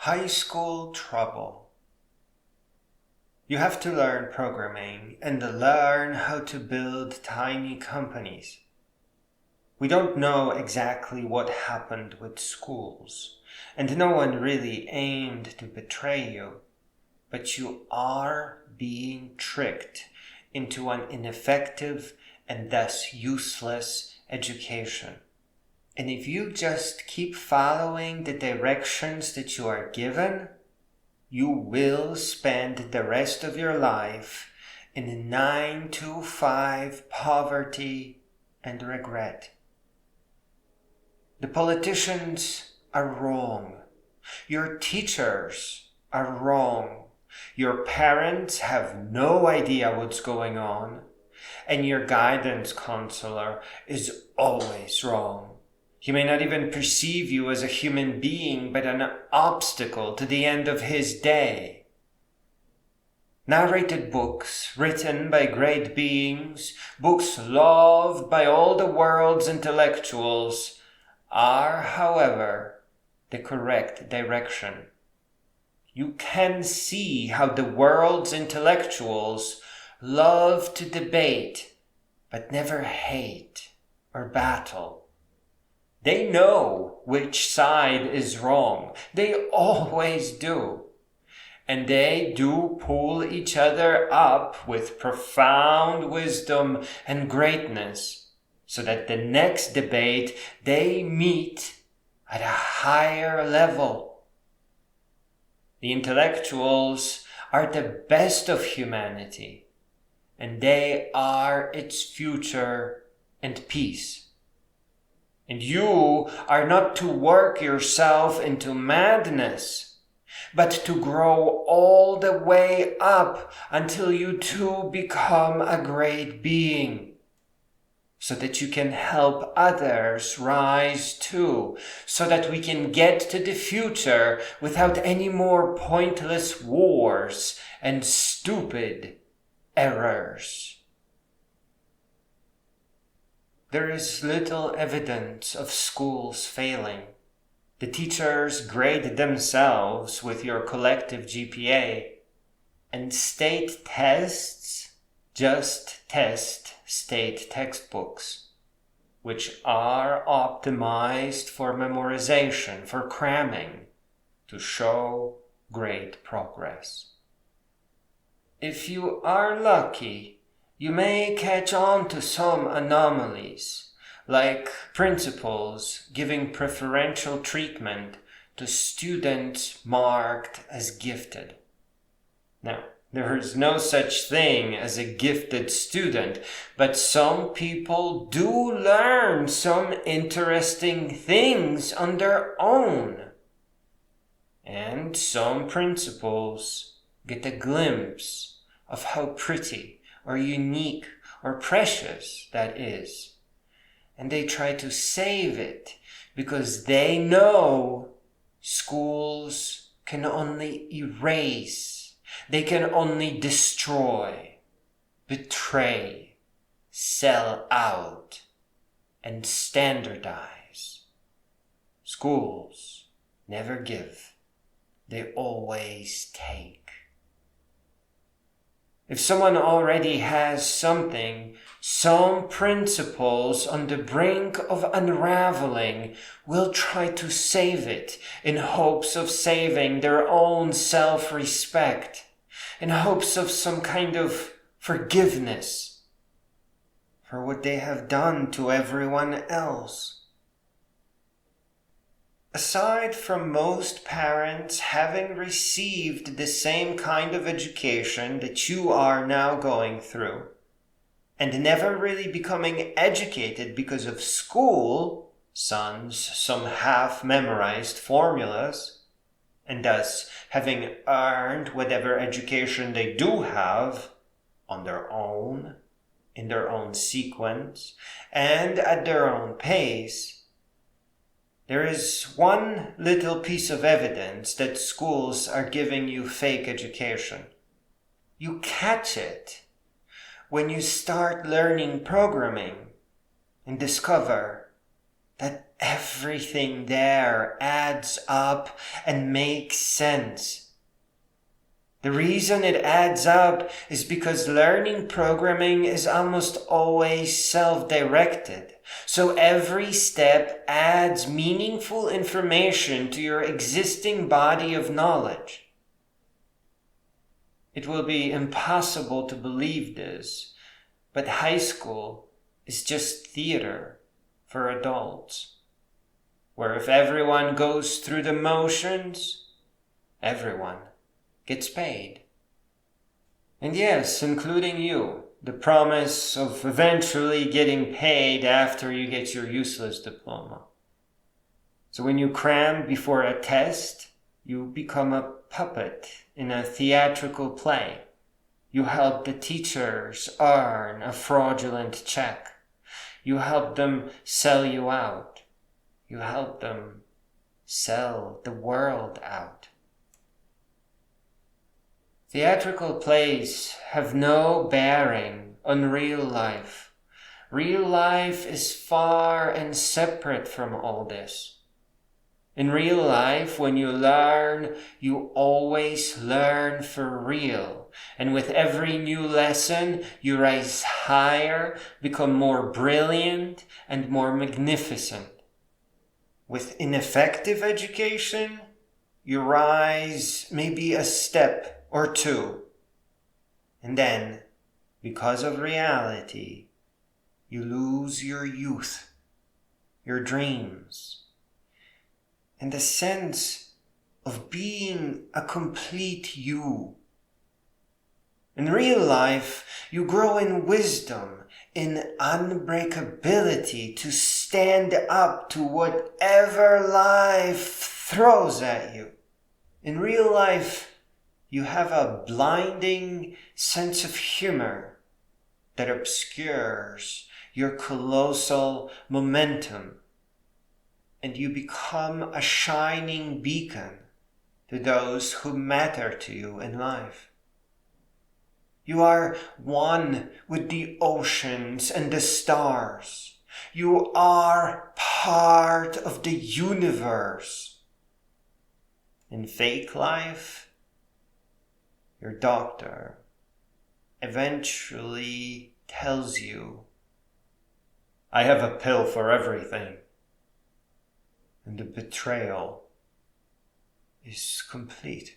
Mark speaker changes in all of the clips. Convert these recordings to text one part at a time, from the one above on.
Speaker 1: High school trouble. You have to learn programming and learn how to build tiny companies. We don't know exactly what happened with schools, and no one really aimed to betray you, but you are being tricked into an ineffective and thus useless education. And if you just keep following the directions that you are given, you will spend the rest of your life in 9 to 5 poverty and regret. The politicians are wrong. Your teachers are wrong. Your parents have no idea what's going on. And your guidance counselor is always wrong. He may not even perceive you as a human being, but an obstacle to the end of his day. Narrated books written by great beings, books loved by all the world's intellectuals, are, however, the correct direction. You can see how the world's intellectuals love to debate, but never hate or battle. They know which side is wrong. They always do. And they do pull each other up with profound wisdom and greatness, so that the next debate they meet at a higher level. The intellectuals are the best of humanity, and they are its future and peace. And you are not to work yourself into madness, but to grow all the way up until you too become a great being, so that you can help others rise too, so that we can get to the future without any more pointless wars and stupid errors. There is little evidence of schools failing. The teachers grade themselves with your collective GPA, and state tests just test state textbooks, which are optimized for memorization, for cramming, to show great progress. If you are lucky, you may catch on to some anomalies, like principals giving preferential treatment to students marked as gifted. Now, there is no such thing as a gifted student, but some people do learn some interesting things on their own. And some principals get a glimpse of how pretty or unique or precious that is. And they try to save it because they know schools can only erase, they can only destroy, betray, sell out, and standardize. Schools never give, they always take. If someone already has something, some principles on the brink of unraveling will try to save it in hopes of saving their own self-respect, in hopes of some kind of forgiveness for what they have done to everyone else. Aside from most parents having received the same kind of education that you are now going through, and never really becoming educated because of school, sans some half-memorized formulas, and thus having earned whatever education they do have on their own, in their own sequence, and at their own pace, there is one little piece of evidence that schools are giving you fake education. You catch it when you start learning programming and discover that everything there adds up and makes sense. The reason it adds up is because learning programming is almost always self-directed. So every step adds meaningful information to your existing body of knowledge. It will be impossible to believe this, but high school is just theater for adults, where if everyone goes through the motions, everyone gets paid. And yes, including you, the promise of eventually getting paid after you get your useless diploma. So when you cram before a test, you become a puppet in a theatrical play. You help the teachers earn a fraudulent check. You help them sell you out. You help them sell the world out. Theatrical plays have no bearing on real life. Real life is far and separate from all this. In real life, when you learn, you always learn for real. And with every new lesson, you rise higher, become more brilliant and more magnificent. With ineffective education, you rise maybe a step or two. And then, because of reality, you lose your youth, your dreams, and the sense of being a complete you. In real life, you grow in wisdom, in unbreakability to stand up to whatever life throws at you. In real life, you have a blinding sense of humor that obscures your colossal momentum, and you become a shining beacon to those who matter to you in life. You are one with the oceans and the stars. You are part of the universe. In fake life, your doctor eventually tells you, "I have a pill for everything." And the betrayal is complete.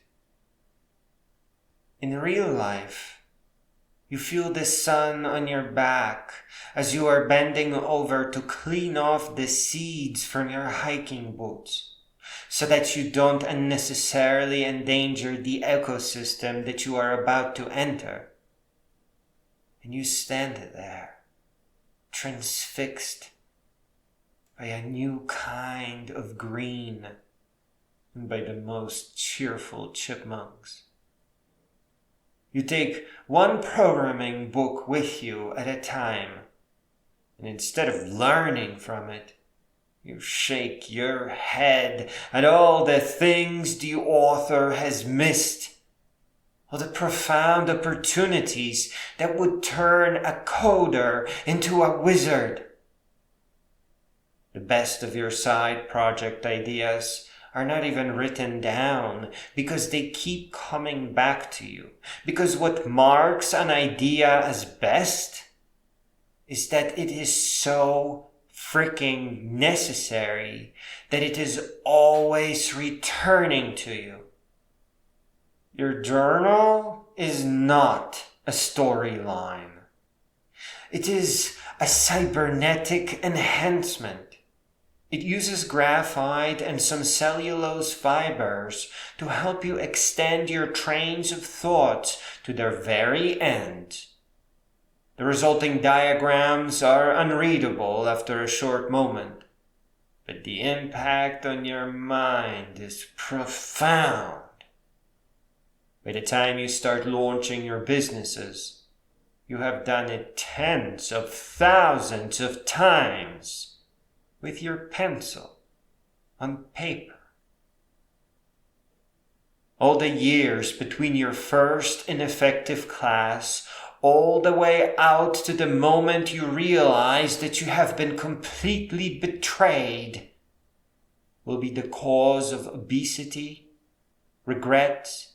Speaker 1: In real life, you feel the sun on your back as you are bending over to clean off the seeds from your hiking boots, so that you don't unnecessarily endanger the ecosystem that you are about to enter. And you stand there, transfixed by a new kind of green and by the most cheerful chipmunks. You take one programming book with you at a time, and instead of learning from it, you shake your head at all the things the author has missed, all the profound opportunities that would turn a coder into a wizard. The best of your side project ideas are not even written down because they keep coming back to you. Because what marks an idea as best is that it is so freaking necessary that it is always returning to you. Your journal is not a storyline. It is a cybernetic enhancement. It uses graphite and some cellulose fibers to help you extend your trains of thought to their very end. The resulting diagrams are unreadable after a short moment, but the impact on your mind is profound. By the time you start launching your businesses, you have done it tens of thousands of times with your pencil on paper. All the years between your first ineffective class, all the way out to the moment you realize that you have been completely betrayed, will be the cause of obesity, regret,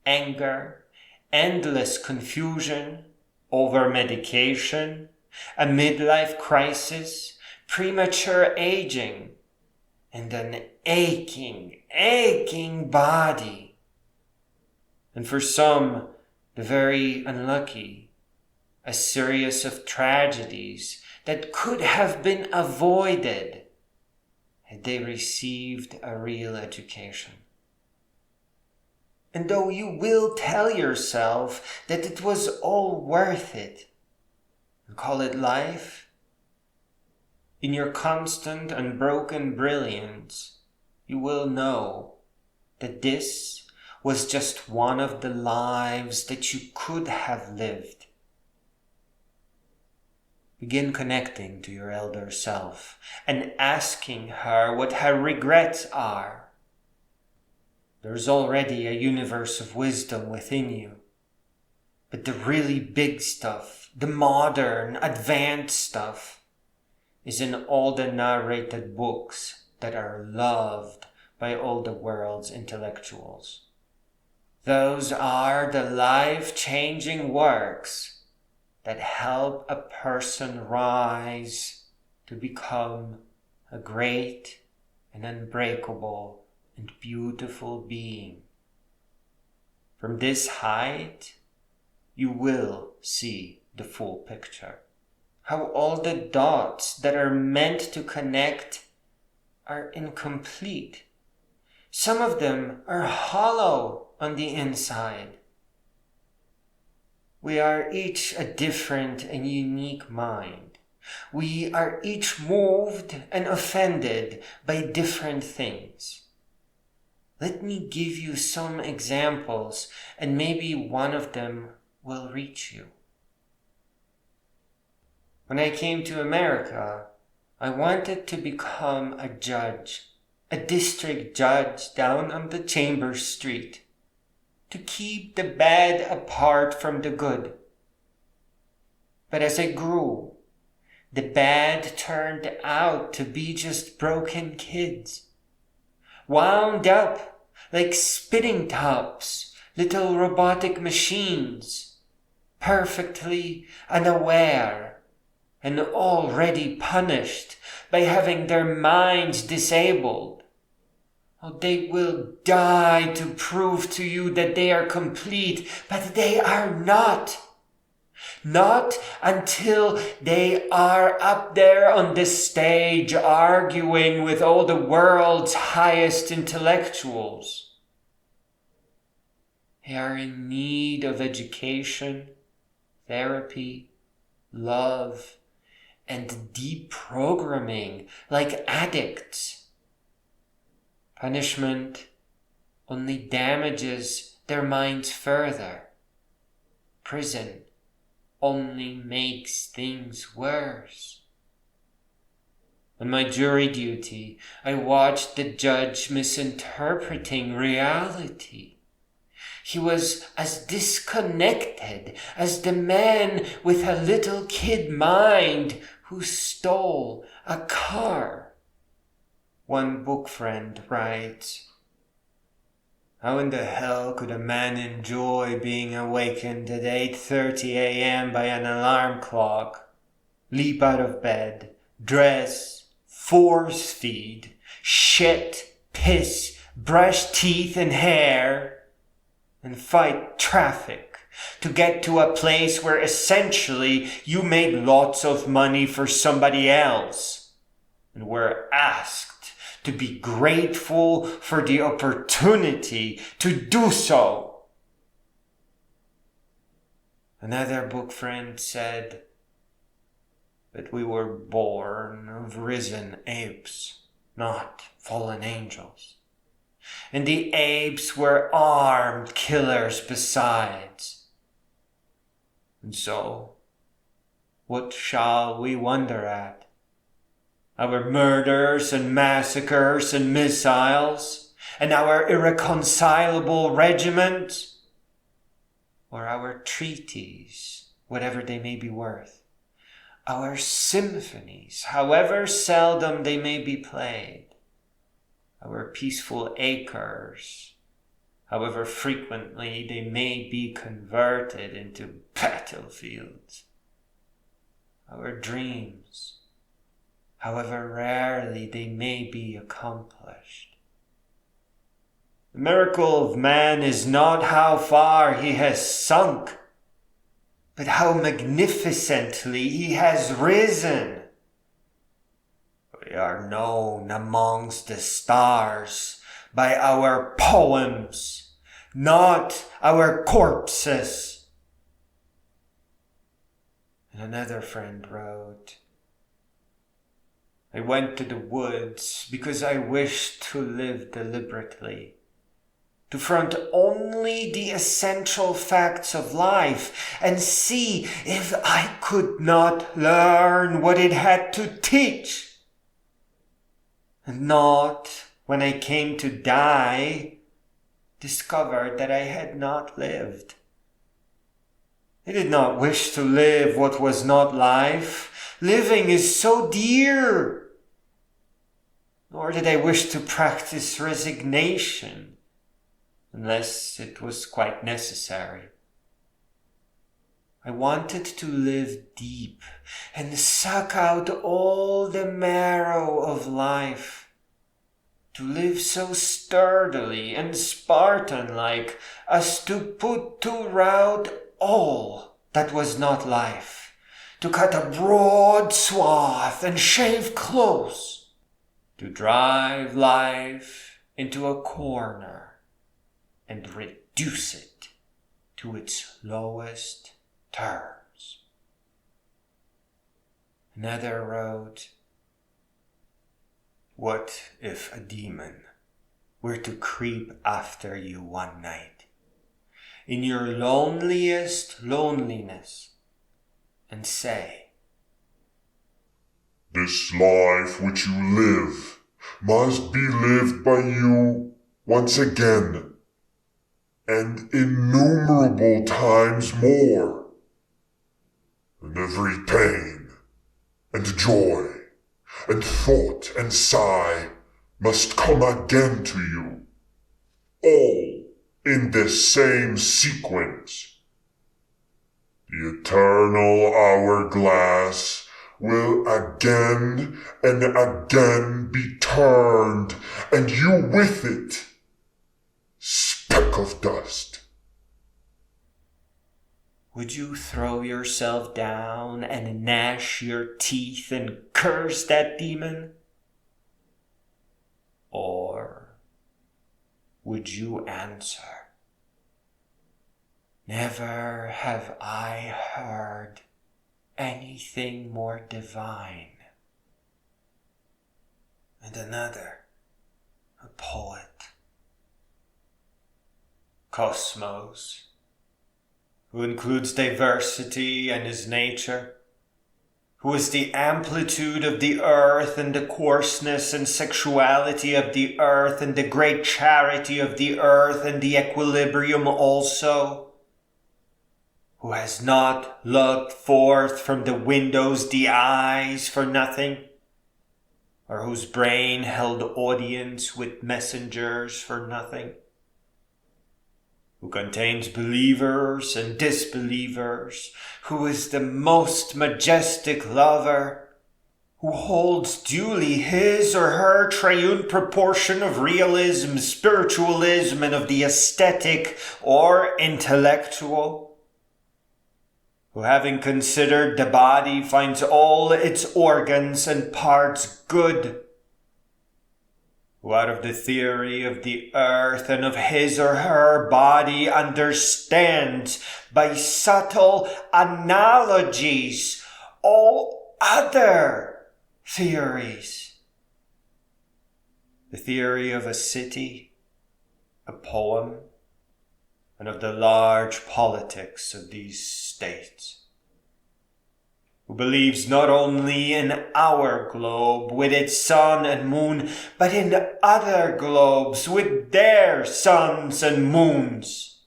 Speaker 1: anger, endless confusion, over-medication, a midlife crisis, premature aging, and an aching body. And for some, the very unlucky, a series of tragedies that could have been avoided had they received a real education. And though you will tell yourself that it was all worth it, and call it life, in your constant unbroken brilliance, you will know that this was just one of the lives that you could have lived. Begin connecting to your elder self and asking her what her regrets are. There's already a universe of wisdom within you. But the really big stuff, the modern, advanced stuff, is in all the narrated books that are loved by all the world's intellectuals. Those are the life-changing works that help a person rise to become a great and unbreakable and beautiful being. From this height, you will see the full picture. How all the dots that are meant to connect are incomplete. Some of them are hollow on the inside. We are each a different and unique mind. We are each moved and offended by different things. Let me give you some examples, and maybe one of them will reach you. When I came to America, I wanted to become a judge, a district judge down on the Chambers Street, to keep the bad apart from the good. But as I grew, the bad turned out to be just broken kids, wound up like spinning tops, little robotic machines, perfectly unaware and already punished by having their minds disabled. Oh, they will die to prove to you that they are complete, but they are not. Not until they are up there on the stage arguing with all the world's highest intellectuals. They are in need of education, therapy, love, and deprogramming like addicts. Punishment only damages their minds further. Prison only makes things worse. On my jury duty, I watched the judge misinterpreting reality. He was as disconnected as the man with a little kid mind who stole a car. One book friend writes, "How in the hell could a man enjoy being awakened at 8:30 a.m. by an alarm clock, leap out of bed, dress, force feed, shit, piss, brush teeth and hair, and fight traffic to get to a place where essentially you made lots of money for somebody else and were asked to be grateful for the opportunity to do so?" Another book friend said that we were born of risen apes, not fallen angels. And the apes were armed killers besides. And so, what shall we wonder at? Our murders and massacres and missiles, and our irreconcilable regiments, or our treaties, whatever they may be worth, our symphonies, however seldom they may be played, our peaceful acres, however frequently they may be converted into battlefields, our dreams, however rarely they may be accomplished. The miracle of man is not how far he has sunk, but how magnificently he has risen. We are known amongst the stars by our poems, not our corpses. And another friend wrote, I went to the woods because I wished to live deliberately, to front only the essential facts of life and see if I could not learn what it had to teach. And not, when I came to die, discovered that I had not lived. I did not wish to live what was not life. Living is so dear. Nor did I wish to practice resignation, unless it was quite necessary. I wanted to live deep and suck out all the marrow of life, to live so sturdily and Spartan-like as to put to rout all that was not life, to cut a broad swath and shave close, to drive life into a corner and reduce it to its lowest terms. Another wrote, what if a demon were to creep after you one night, in your loneliest loneliness, and say,
Speaker 2: this life which you live must be lived by you once again, and innumerable times more, and every pain, and joy, and thought, and sigh must come again to you, all in the same sequence. The eternal hourglass will again and again be turned, and you with it, speck of dust.
Speaker 1: Would you throw yourself down and gnash your teeth and curse that demon? Or would you answer, never have I heard anything more divine? And another, a poet. Cosmos, who includes diversity and is nature, who is the amplitude of the earth and the coarseness and sexuality of the earth and the great charity of the earth and the equilibrium also, who has not looked forth from the windows the eyes for nothing, or whose brain held audience with messengers for nothing, who contains believers and disbelievers, who is the most majestic lover, who holds duly his or her triune proportion of realism, spiritualism, and of the aesthetic or intellectual, who having considered the body finds all its organs and parts good, who out of the theory of the earth and of his or her body understands by subtle analogies all other theories. The theory of a city, a poem, and of the large politics of these states, who believes not only in our globe with its sun and moon, but in other globes with their suns and moons,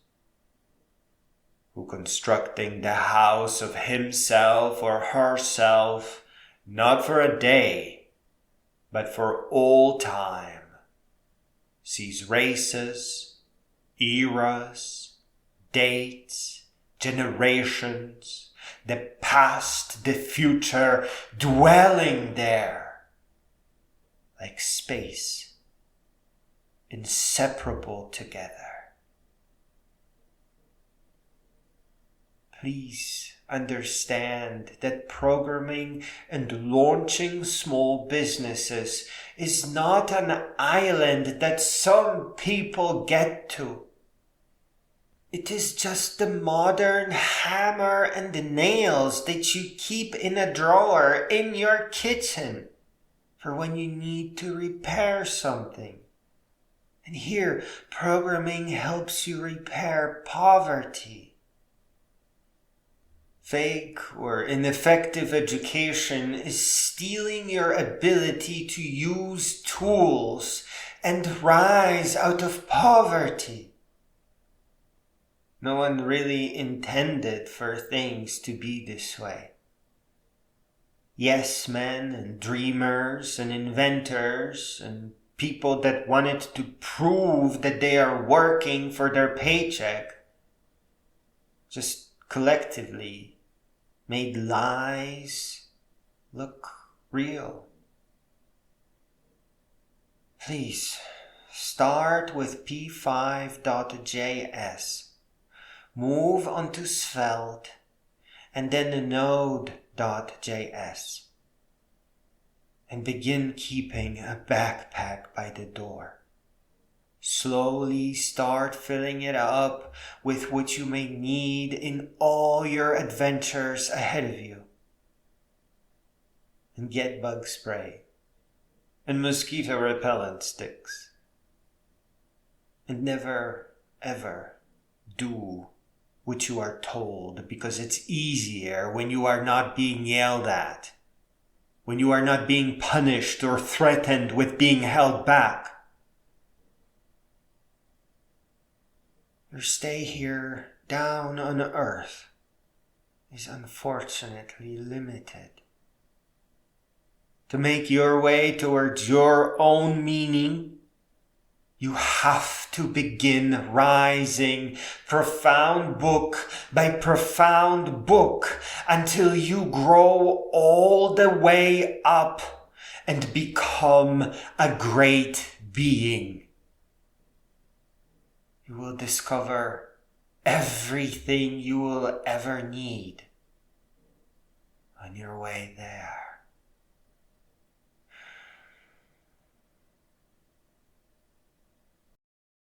Speaker 1: who constructing the house of himself or herself, not for a day, but for all time, sees races, eras, dates, generations, the past, the future, dwelling there, like space, inseparable together. Please understand that programming and launching small businesses is not an island that some people get to. It is just the modern hammer and the nails that you keep in a drawer in your kitchen for when you need to repair something. And here, programming helps you repair poverty. Fake or ineffective education is stealing your ability to use tools and rise out of poverty. No one really intended for things to be this way. Yes men and dreamers and inventors and people that wanted to prove that they are working for their paycheck just collectively made lies look real. Please start with p5.js, move on to Svelte, and then node.js, and begin keeping a backpack by the door. Slowly start filling it up with what you may need in all your adventures ahead of you. And get bug spray and mosquito repellent sticks. And never, ever do what you are told, because it's easier when you are not being yelled at, when you are not being punished or threatened with being held back. Your stay here down on earth is unfortunately limited. To make your way towards your own meaning, you have to begin rising profound book by profound book until you grow all the way up and become a great being. You will discover everything you will ever need on your way there.